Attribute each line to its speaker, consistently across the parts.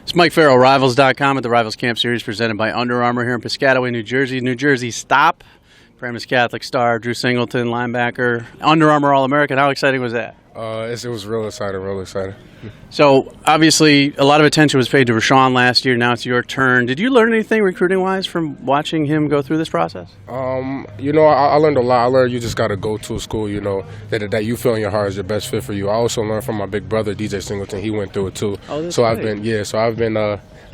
Speaker 1: It's Mike Farrell, Rivals.com at the Rivals Camp Series presented by Under Armour here in Piscataway, New Jersey. New Jersey stop. Paramus Catholic star, Drew Singleton, linebacker, Under Armour All-American. How exciting was that?
Speaker 2: It was real exciting.
Speaker 1: So, obviously, a lot of attention was paid to Rashawn last year. Now it's your turn. Did you learn anything recruiting-wise from watching him go through this process?
Speaker 2: I learned a lot. I learned you just got to go to a school, that you feel in your heart is your best fit for you. I also learned from my big brother, DJ Singleton. He went through it, too.
Speaker 1: Oh, that's
Speaker 2: so
Speaker 1: right.
Speaker 2: I've been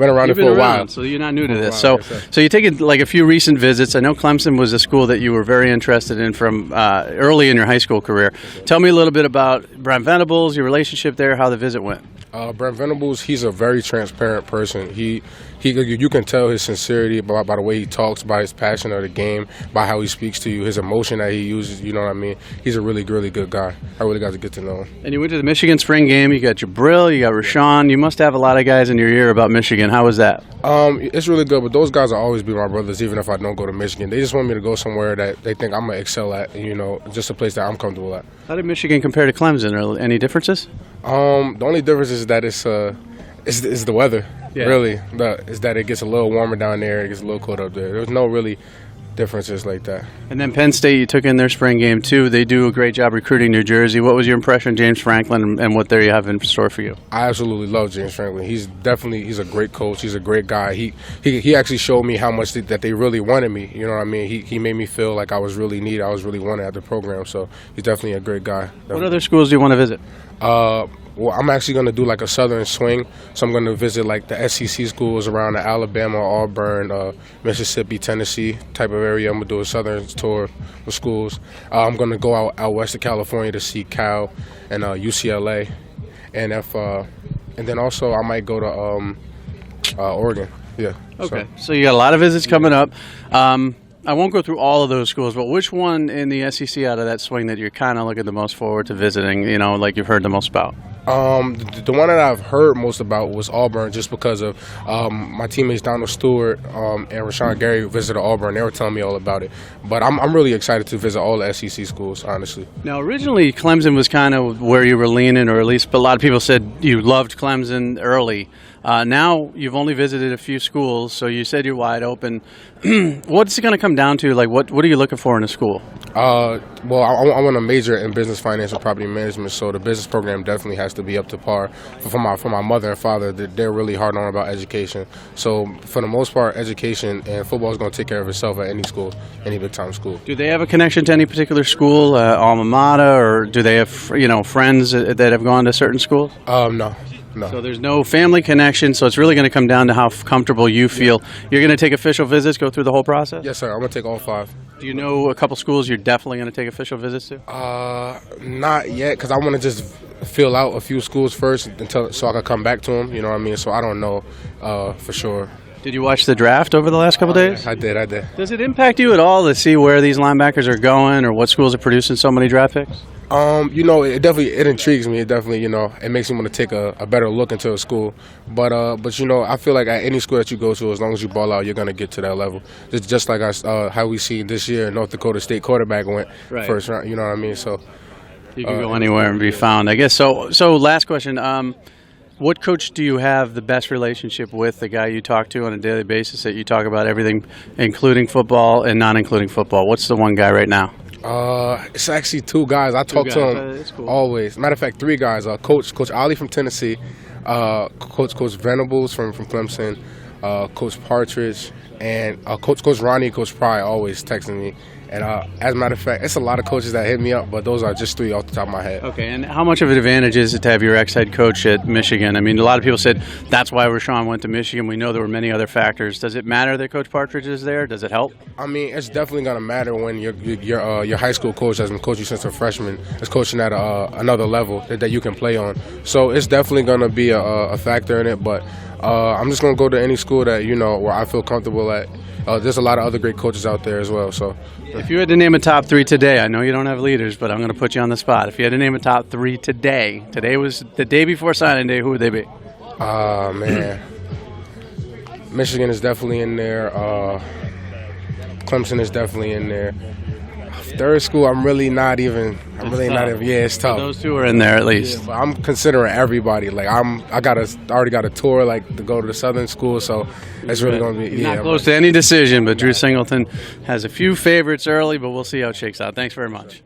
Speaker 2: around it for a while.
Speaker 1: So you're not new to this. So you taken like a few recent visits. I know Clemson was a school that you were very interested in from early in your high school career. Tell me a little bit about Brent Venables, your relationship there, how the visit went.
Speaker 2: Brent Venables, he's a very transparent person. You can tell his sincerity by the way he talks, by his passion of the game, by how he speaks to you, his emotion that he uses. You know what I mean? He's a really, really good guy. I really got to get to know him. And
Speaker 1: you went to the Michigan spring game. You got Jabril, you got Rashawn. You must have a lot of guys in your ear about Michigan. How was that?
Speaker 2: It's really good, but those guys will always be my brothers, even if I don't go to Michigan. They just want me to go somewhere that they think I'm going to excel at, just a place that I'm comfortable at.
Speaker 1: How did Michigan compare to Clemson? Are any differences?
Speaker 2: The only difference is that it's the weather. Yeah. Really, is that it gets a little warmer down there, it gets a little cold up there. There's no really differences like that.
Speaker 1: And then Penn State, you took in their spring game too. They do a great job recruiting New Jersey. What was your impression of James Franklin and what there you have in store for you?
Speaker 2: I absolutely love James Franklin. He's a great coach. He's a great guy. He actually showed me how much that they really wanted me. You know what I mean? He made me feel like I was really needed. I was really wanted at the program. So he's definitely a great guy. Definitely.
Speaker 1: What other schools do you want to visit?
Speaker 2: Well, I'm actually going to do like a southern swing, so I'm going to visit like the SEC schools around the Alabama, Auburn, Mississippi, Tennessee type of area. I'm going to do a southern tour of schools. I'm going to go out west of California to see Cal and UCLA, and then also I might go to Oregon. Yeah.
Speaker 1: Okay. So you got a lot of visits coming up. I won't go through all of those schools, but which one in the SEC out of that swing that you're kind of looking the most forward to visiting, like you've heard the most about?
Speaker 2: The one that I've heard most about was Auburn, just because of my teammates Donald Stewart and Rashawn Gary visited Auburn. They were telling me all about it. But I'm really excited to visit all the SEC schools, honestly.
Speaker 1: Now, originally, Clemson was kind of where you were leaning, or at least a lot of people said you loved Clemson early. Now you've only visited a few schools, so you said you're wide open. What's it going to come down to? Like, what are you looking for in a school?
Speaker 2: Well, I want to major in business, finance, and property management, so the business program definitely has to be up to par. For my mother and father, they're really hard on about education. So for the most part, education and football is going to take care of itself at any school, any big-time school.
Speaker 1: Do they have a connection to any particular school, alma mater, or do they have friends that have gone to certain schools?
Speaker 2: No.
Speaker 1: So there's no family connection, so it's really going to come down to how comfortable you feel. You're going to take official visits, go through the whole process?
Speaker 2: Yes, sir. I'm going to take all 5.
Speaker 1: Do you know a couple schools you're definitely going to take official visits to?
Speaker 2: Not yet, because I want to just fill out a few schools first so I can come back to them, you know what I mean? So I don't know for sure. Did you watch the draft over the last couple days? I did.
Speaker 1: Does it impact you at all to see where these linebackers are going or what schools are producing so many draft picks?
Speaker 2: It intrigues me. It definitely, it makes me want to take a better look into a school. But I feel like at any school that you go to, as long as you ball out, you're going to get to that level. It's just like how we see this year, North Dakota State quarterback went first round. You know what I mean? So
Speaker 1: you can go anywhere and be found, I guess. So last question. What coach do you have the best relationship with, the guy you talk to on a daily basis that you talk about everything, including football and not including football? What's the one guy right now?
Speaker 2: It's actually 2 guys. I talk to them always. Matter of fact, 3 guys. Coach Ali from Tennessee, Coach Venables from Clemson, Coach Partridge, and Coach Ronnie, Coach Pry always texting me. And as a matter of fact, it's a lot of coaches that hit me up, but those are just 3 off the top of my head.
Speaker 1: Okay, and how much of an advantage is it to have your ex-head coach at Michigan? I mean, a lot of people said that's why Rashawn went to Michigan. We know there were many other factors. Does it matter that Coach Partridge is there? Does it help?
Speaker 2: I mean, it's definitely going to matter when your high school coach has been coaching you since a freshman is coaching at another level that you can play on. So it's definitely going to be a factor in it, but I'm just going to go to any school that, where I feel comfortable at. There's a lot of other great coaches out there as well. So,
Speaker 1: if you had to name a top 3 today, I know you don't have leaders, but I'm going to put you on the spot. If you had to name a top 3 today was the day before signing day, who would they be?
Speaker 2: Man. Michigan is definitely in there. Clemson is definitely in there. Third school, I'm really not even I'm really not even. Yeah, it's tough.
Speaker 1: Those two are in there at least.
Speaker 2: But I'm considering everybody. Like I already got a tour like to go to the Southern school, so it's really gonna be.
Speaker 1: Not close to any decision, but Drew Singleton has a few favorites early, but we'll see how it shakes out. Thanks very much.